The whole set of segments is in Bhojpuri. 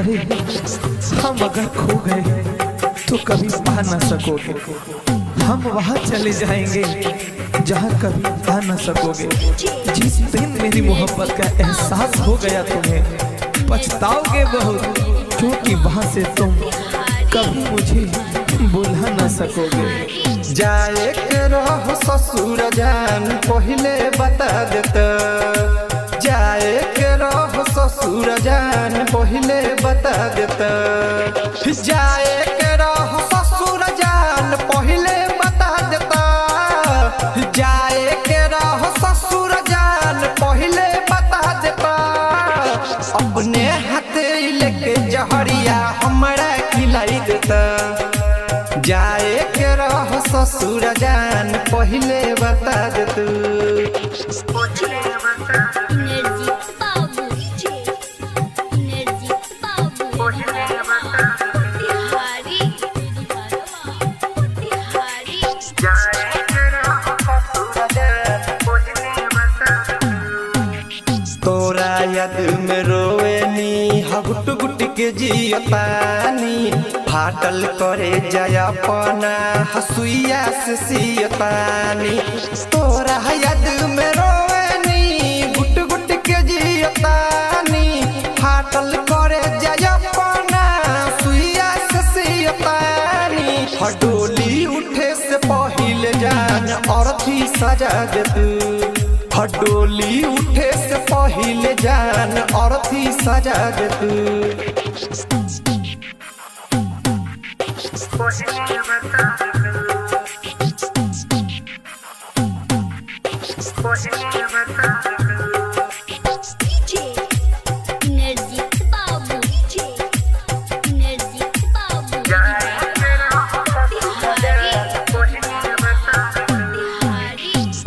कहे हम अगर खो गए तो कभी पा ना सकोगे, हम वहां चले जाएंगे जहां कभी आ ना सकोगे। जिस दिन मेरी मोहब्बत का एहसास हो गया तुम्हें पछताओगे बहुत, क्योंकि वहां से तुम कभी मुझे बुला ना सकोगे। जाए के रहो ससुर जान पहले बता देता, जाए के रहो ससुर जान पहले बता देता, जाए के रहो ससुर जान पहले बता देता, जाए के रहो ससुर जान पहले बता देता। अपने हाथे लेके जहरिया हमरा खिलाई देता, जाए के रहो ससुर जान पहले बता दे तू। तोरा याद में रोएनी गुट गुट के जियतानी, फाटल करे जाय अपना हसुइया से सियतानी। तोरा याद में रोएनी गुट गुट के जियतानी, फाटल करे जाय अपना हसुइया से सियतानी। हडोली उठे से पहिले जान अर्थी सजा दे तू, हडोली उठे से पहिले जान अर्थी सजा दे तू।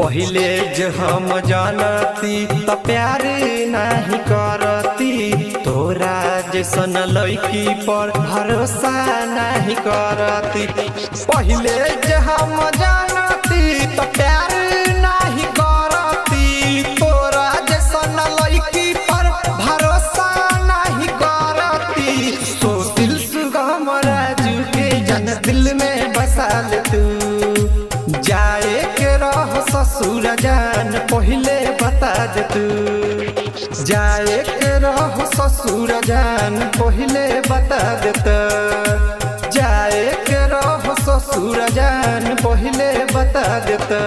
पहिले जे हम जानती त प्यार नहीं करती, तोरा जैसन लड़की पर भरोसा नहीं करती। पहिले जे हम जानती त प्यार नहीं करती, तोरा जैसन लड़की पर भरोसा नहीं करती। तो दिल सुगम राजू के जन दिल में बसा ले तू, जाए के रहो ससुर जान पहले बता दे तू, जाए के रहो ससुर जान पहले बता देता, जाए के रहो ससुर जान पहले बता देता,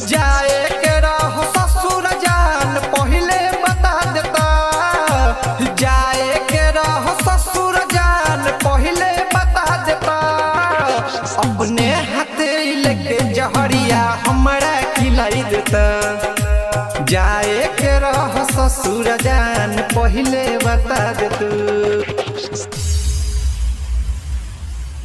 जाए के रहो ससुर जान पहले बता देता, जाए के रहो ससुर जान पहले बता देता। अपने हाथे लेके जहरिया हमरा खिलाई देता, जाए के रहो ससुर जान पहले बता दे तू।